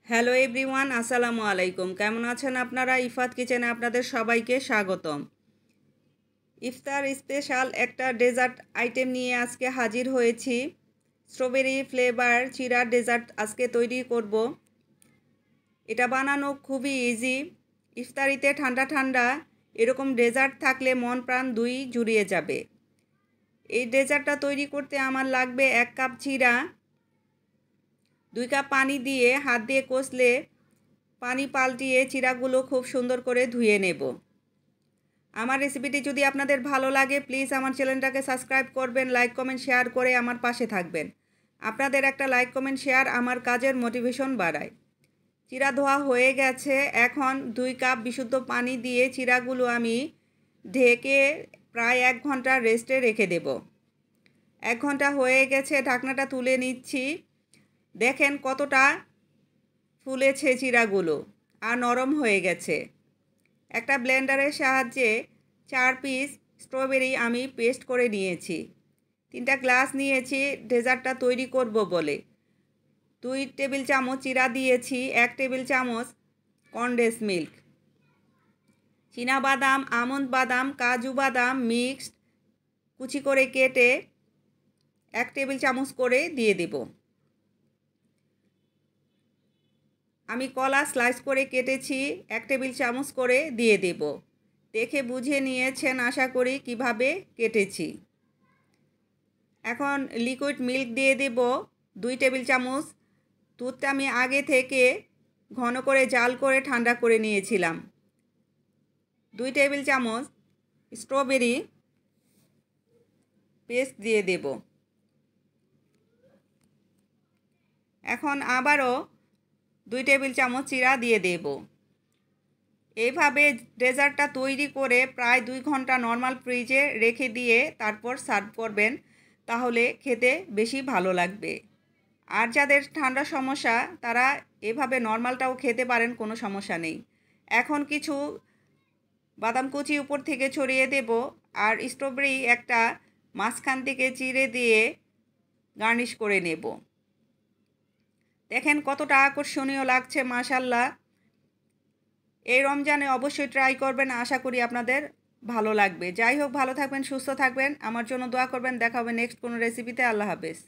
Hello everyone, আসসালামু আলাইকুম। কেমন আছেন আপনারা? ইফাত কিচেনে আপনাদের সবাইকে স্বাগতম। ইফতার স্পেশাল একটা ডেজার্ট আইটেম নিয়ে আজকে হাজির হয়েছি। স্ট্রবেরি ফ্লেভার চিরা ডেজার্ট আজকে তৈরি করব। এটা বানানো খুবই ইজি। ইফতারিতে ঠান্ডা ঠান্ডা এরকম ডেজার্ট থাকলে মন প্রাণ দুই জুড়িয়ে যাবে। এই ডেজার্টটা তৈরি করতে আমার লাগবে 1 কাপ চিরা, 2 কাপ পানি দিয়ে হাত দিয়ে কষলে পানি পাল্টিয়ে চিরাগুলো খুব সুন্দর করে ধুয়ে নেব। আমার রেসিপিটি যদি আপনাদের ভালো লাগে প্লিজ আমার চ্যানেলটাকে সাবস্ক্রাইব করবেন, লাইক কমেন্ট শেয়ার করে আমার পাশে থাকবেন। আপনাদের একটা লাইক কমেন্ট শেয়ার আমার কাজের মোটিভেশন বাড়ায়। চিরা ধোয়া হয়ে গেছে। এখন 2 কাপ বিশুদ্ধ পানি দিয়ে চিরাগুলো আমি ঢেকে প্রায় 1 ঘন্টা রেস্টে রেখে দেব। 1 ঘন্টা হয়ে গেছে, ঢাকনাটা তুলে নিচ্ছি। দেখেন কতটা ফুলেছে চিরাগুলো আর নরম হয়ে গেছে। একটা ব্লেন্ডারের সাহায্যে 4 পিস স্ট্রবেরি আমি পেস্ট করে নিয়েছি। 3টা গ্লাস নিয়েছি ডেজার্টটা তৈরি করব বলে। 2 টেবিল চামচ চিরা দিয়েছি, 1 টেবিল চামচ কনডেন্স মিল্ক, বাদাম, আমন্ড বাদাম, কাজু বাদাম মিক্সড কুচি করে কেটে 1 টেবিল চামচ করে দিয়ে দেব। আমি কলা স্লাইস করে কেটেছি, 1 টেবিল চামচ করে দিয়ে দেব। দেখে বুঝে নিয়েছেন আশা করি কিভাবে কেটেছি। এখন লিকুইড মিল্ক দিয়ে দেব 2 টেবিল চামচ। দুধটা আমি আগে থেকে ঘন করে জাল করে ঠান্ডা করে নিয়েছিলাম। 2 টেবিল চামচ স্ট্রবেরি পেস্ট দিয়ে দেব। এখন আবারও 2 টেবিল চামচ চিরা দিয়ে দেব। এইভাবে ডেজার্টটা তৈরি করে প্রায় 2 ঘন্টা নর্মাল ফ্রিজে রেখে দিয়ে তারপর সার্ভ করবেন, তাহলে খেতে বেশি ভালো লাগবে। আর যাদের ঠান্ডা সমস্যা তারা এভাবে নর্মালটাও খেতে পারেন, কোনো সমস্যা নেই। এখন কিছু বাদাম কুচি উপর থেকে ছড়িয়ে দেব আর স্ট্রবেরি একটা মাঝখান থেকে চিড়ে দিয়ে গার্নিশ করে নেব। দেখেন কতটা আকর্ষণীয় লাগছে, মাশাআল্লাহ। এই রমজানে অবশ্যই ট্রাই করবেন, আশা করি আপনাদের ভালো লাগবে। যাই হোক, ভালো থাকবেন, সুস্থ থাকবেন, আমার জন্য দোয়া করবেন। দেখা হবে নেক্সট কোনো রেসিপিতে। আল্লাহ হাফেজ।